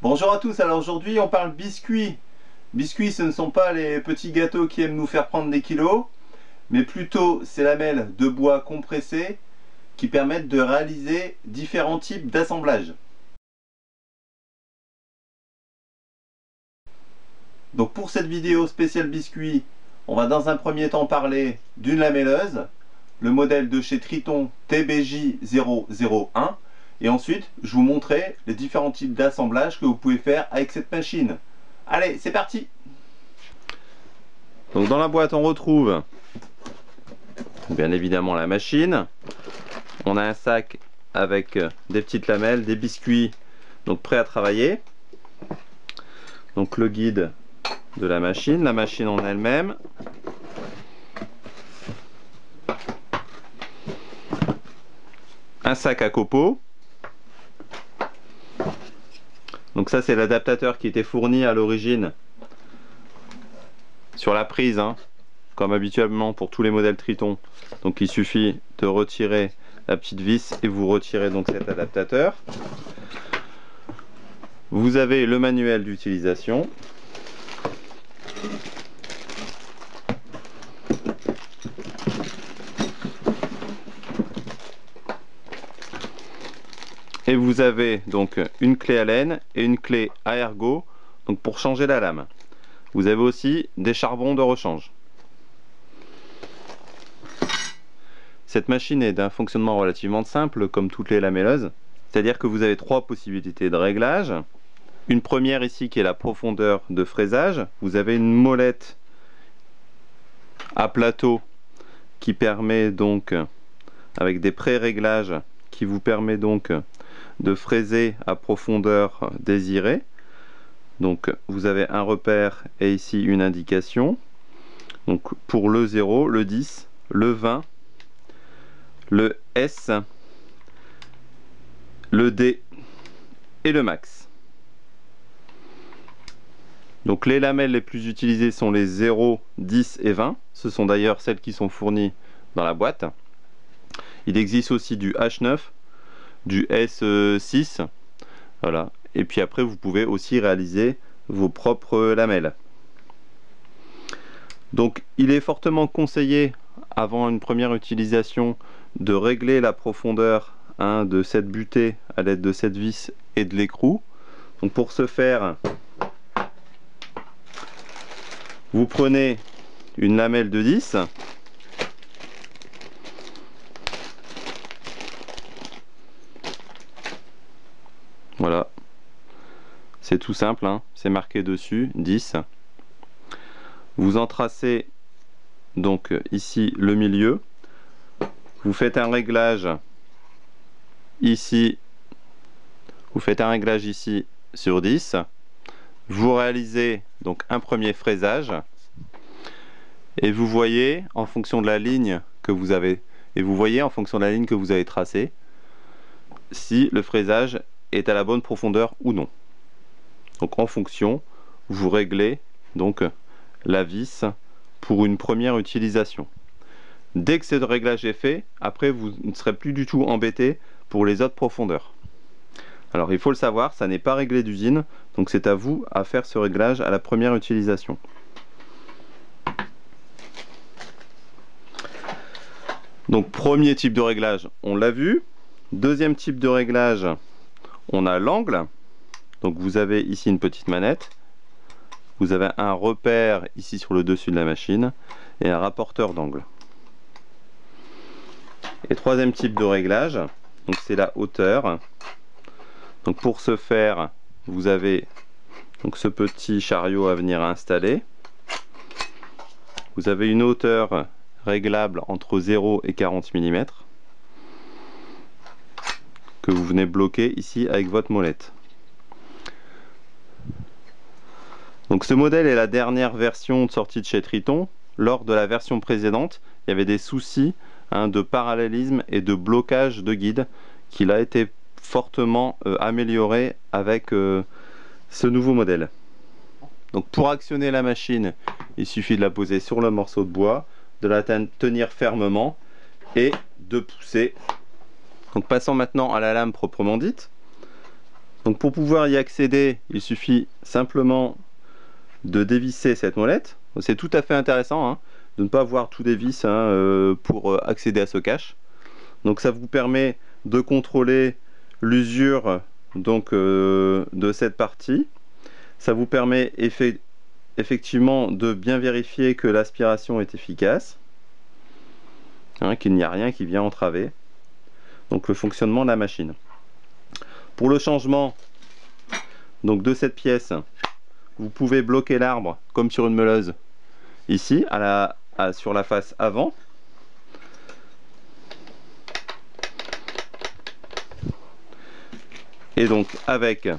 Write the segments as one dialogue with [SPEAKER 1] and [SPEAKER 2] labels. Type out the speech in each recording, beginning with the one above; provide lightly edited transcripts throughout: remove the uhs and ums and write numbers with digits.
[SPEAKER 1] Bonjour à tous, alors aujourd'hui on parle biscuits. Biscuits, ce ne sont pas les petits gâteaux qui aiment nous faire prendre des kilos, mais plutôt ces lamelles de bois compressées qui permettent de réaliser différents types d'assemblages. Donc pour cette vidéo spéciale biscuits, on va dans un premier temps parler d'une lamelleuse, le modèle de chez Triton TBJ001, et ensuite je vous montrerai les différents types d'assemblages que vous pouvez faire avec cette machine. Allez, c'est parti! Donc dans la boîte on retrouve bien évidemment la machine. On a un sac avec des petites lamelles, des biscuits donc prêts à travailler. Donc le guide de la machine en elle-même. Un sac à copeaux. Donc ça c'est l'adaptateur qui était fourni à l'origine sur la prise, comme habituellement pour tous les modèles Triton. Donc il suffit de retirer la petite vis et vous retirez donc cet adaptateur. Vous avez le manuel d'utilisation. Et vous avez donc une clé Allen et une clé à ergot donc pour changer la lame. Vous avez aussi des charbons de rechange. Cette machine est d'un fonctionnement relativement simple comme toutes les lamelleuses. C'est-à-dire que vous avez trois possibilités de réglage. Une première ici qui est la profondeur de fraisage. Vous avez une molette à plateau qui permet donc, avec des pré-réglages, qui vous permet donc de fraiser à profondeur désirée. Donc vous avez un repère et ici une indication. Donc pour le 0, le 10, le 20, le S, le D et le max. Donc les lamelles les plus utilisées sont les 0, 10 et 20. Ce sont d'ailleurs celles qui sont fournies dans la boîte. Il existe aussi du H9, du S6. Voilà. Et puis après vous pouvez aussi réaliser vos propres lamelles. Donc il est fortement conseillé avant une première utilisation de régler la profondeur de cette butée à l'aide de cette vis et de l'écrou. Donc pour ce faire, vous prenez une lamelle de 10. Voilà. C'est tout simple, c'est marqué dessus, 10. Vous en tracez donc ici le milieu. Vous faites un réglage ici. Vous faites un réglage ici sur 10. Vous réalisez donc un premier fraisage. Et vous voyez en fonction de la ligne que vous avez, tracée, si le fraisage est à la bonne profondeur ou non. Donc en fonction, vous réglez donc la vis pour une première utilisation. Dès que ce réglage est fait, après vous ne serez plus du tout embêté pour les autres profondeurs. Alors il faut le savoir, ça n'est pas réglé d'usine, donc c'est à vous à faire ce réglage à la première utilisation. Donc premier type de réglage, on l'a vu. Deuxième type de réglage, on a l'angle. Donc vous avez ici une petite manette. Vous avez un repère ici sur le dessus de la machine et un rapporteur d'angle. Et troisième type de réglage, donc c'est la hauteur. Donc pour ce faire, vous avez donc ce petit chariot à venir installer. Vous avez une hauteur réglable entre 0 et 40 mm que vous venez bloquer ici avec votre molette. Donc ce modèle est la dernière version de sortie de chez Triton. Lors de la version précédente, il y avait des soucis de parallélisme et de blocage de guide qu'il a été fortement amélioré avec ce nouveau modèle. Donc pour actionner la machine, il suffit de la poser sur le morceau de bois, de la tenir fermement et de pousser. Donc passons maintenant à la lame proprement dite. Donc pour pouvoir y accéder, il suffit simplement de dévisser cette molette. C'est tout à fait intéressant hein, de ne pas avoir tous les vis pour accéder à ce cache. Donc ça vous permet de contrôler l'usure de cette partie. Ça vous permet effectivement de bien vérifier que l'aspiration est efficace, hein, qu'il n'y a rien qui vient entraver donc le fonctionnement de la machine. Pour le changement donc, de cette pièce, vous pouvez bloquer l'arbre comme sur une meuleuse ici sur la face avant. Et donc avec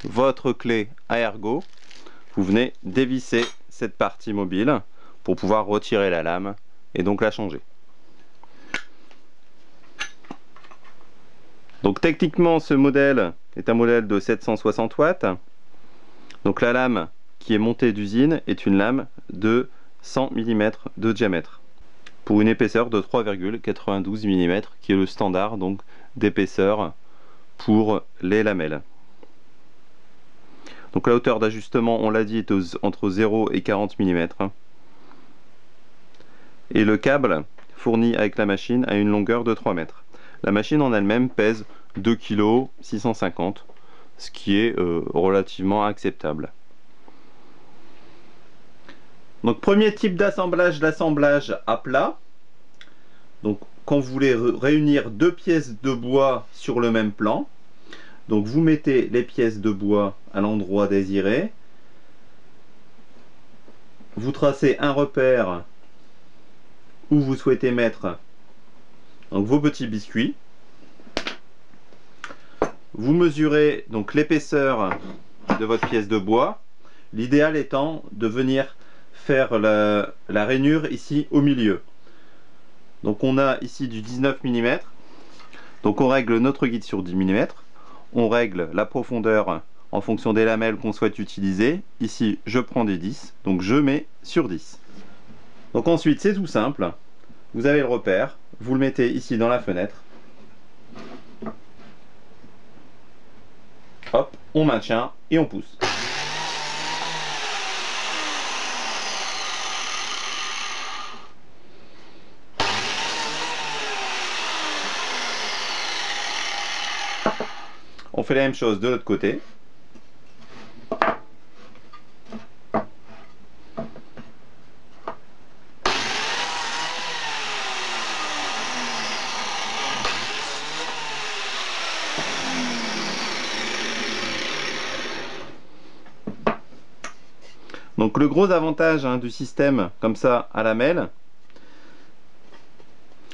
[SPEAKER 1] votre clé à ergot, vous venez dévisser cette partie mobile pour pouvoir retirer la lame et donc la changer. Donc techniquement ce modèle est un modèle de 760 watts. Donc la lame qui est montée d'usine est une lame de 100 mm de diamètre pour une épaisseur de 3,92 mm qui est le standard donc d'épaisseur pour les lamelles. Donc la hauteur d'ajustement, on l'a dit, est entre 0 et 40 mm. Et le câble fourni avec la machine a une longueur de 3 mètres. La machine en elle-même pèse 2 kg 650, ce qui est relativement acceptable. Donc premier type d'assemblage, l'assemblage à plat. Donc quand vous voulez réunir deux pièces de bois sur le même plan, donc vous mettez les pièces de bois à l'endroit désiré, vous tracez un repère où vous souhaitez mettre donc vos petits biscuits, vous mesurez donc l'épaisseur de votre pièce de bois, l'idéal étant de venir faire la rainure ici au milieu. Donc on a ici du 19 mm, donc on règle notre guide sur 10 mm, on règle la profondeur en fonction des lamelles qu'on souhaite utiliser. Ici je prends des 10, donc je mets sur 10. Donc ensuite c'est tout simple, vous avez le repère, vous le mettez ici dans la fenêtre, hop, on maintient et on pousse. On fait la même chose de l'autre côté. Donc le gros avantage du système comme ça à lamelle,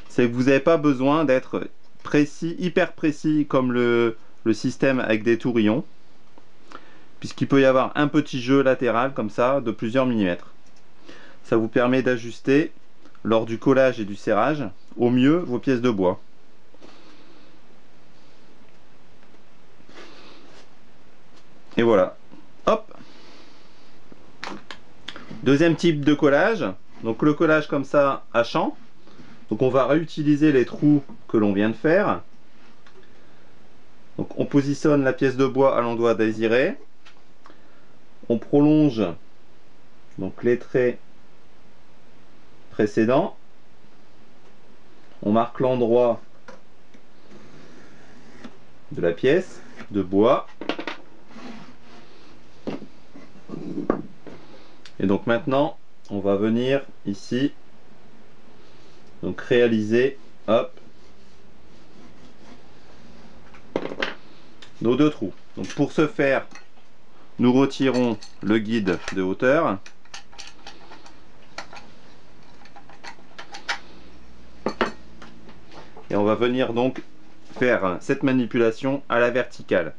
[SPEAKER 1] c'est que vous n'avez pas besoin d'être précis, hyper précis comme le système avec des tourillons, puisqu'il peut y avoir un petit jeu latéral comme ça de plusieurs millimètres. Ça vous permet d'ajuster lors du collage et du serrage au mieux vos pièces de bois. Et voilà, hop. Deuxième type de collage, donc le collage comme ça à champ. Donc on va réutiliser les trous que l'on vient de faire. Donc on positionne la pièce de bois à l'endroit désiré. On prolonge donc les traits précédents. On marque l'endroit de la pièce de bois. Et donc maintenant, on va venir ici, donc réaliser, hop, nos deux trous. Donc pour ce faire, nous retirons le guide de hauteur. Et on va venir donc faire cette manipulation à la verticale.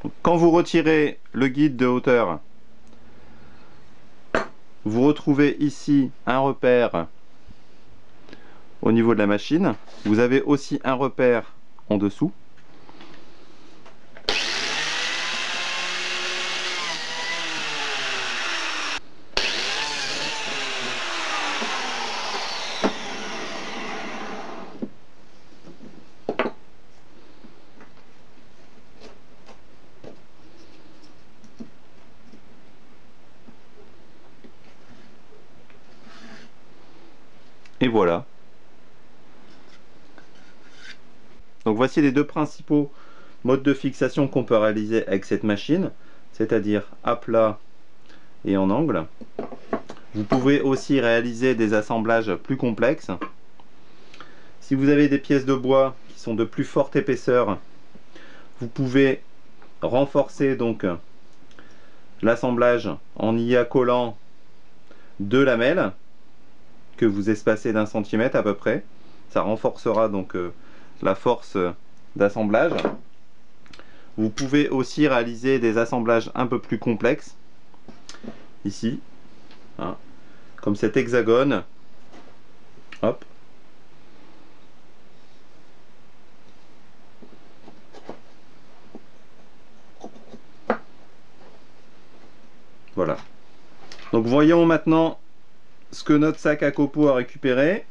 [SPEAKER 1] Donc, quand vous retirez le guide de hauteur, vous retrouvez ici un repère au niveau de la machine. Vous avez aussi un repère en dessous. voilà. Donc voici les deux principaux modes de fixation qu'on peut réaliser avec cette machine, c'est-à-dire à plat et en angle. Vous pouvez aussi réaliser des assemblages plus complexes. Si vous avez des pièces de bois qui sont de plus forte épaisseur, vous pouvez renforcer donc l'assemblage en y accolant deux lamelles que vous espacez d'1 centimètre à peu près. Ça renforcera donc la force d'assemblage. Vous pouvez aussi réaliser des assemblages un peu plus complexes, ici, hein, comme cet hexagone. Hop. Voilà. Donc voyons maintenant ce que notre sac à copeaux a récupéré.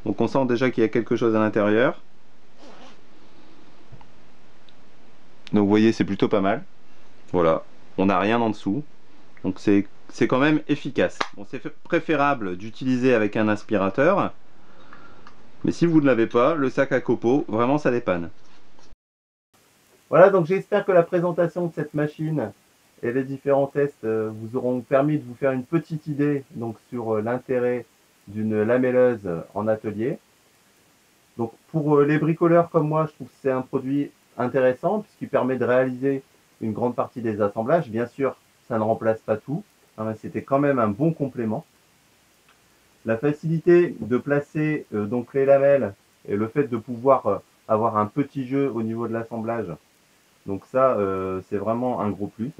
[SPEAKER 1] Donc on sent déjà qu'il y a quelque chose à l'intérieur. Donc vous voyez, c'est plutôt pas mal. Voilà, on n'a rien en dessous. Donc c'est quand même efficace. Bon, c'est préférable d'utiliser avec un aspirateur. Mais si vous ne l'avez pas, le sac à copeaux, vraiment ça dépanne. Voilà, donc j'espère que la présentation de cette machine et les différents tests vous auront permis de vous faire une petite idée donc, sur l'intérêt d'une lamelleuse en atelier. Donc pour les bricoleurs comme moi, je trouve que c'est un produit intéressant puisqu'il permet de réaliser une grande partie des assemblages. Bien sûr, ça ne remplace pas tout, hein, mais c'était quand même un bon complément. La facilité de placer donc les lamelles et le fait de pouvoir avoir un petit jeu au niveau de l'assemblage, donc ça c'est vraiment un gros plus.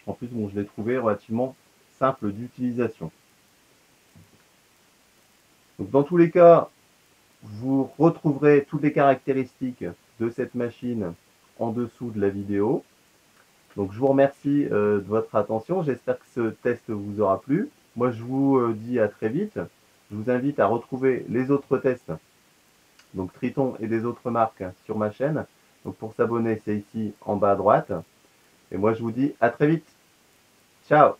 [SPEAKER 1] En plus, bon, je l'ai trouvé relativement simple d'utilisation. Donc dans tous les cas, vous retrouverez toutes les caractéristiques de cette machine en dessous de la vidéo. Donc je vous remercie de votre attention. J'espère que ce test vous aura plu. Moi je vous dis à très vite. Je vous invite à retrouver les autres tests, donc Triton et des autres marques sur ma chaîne. Donc pour s'abonner, c'est ici en bas à droite. Et moi je vous dis à très vite. Ciao!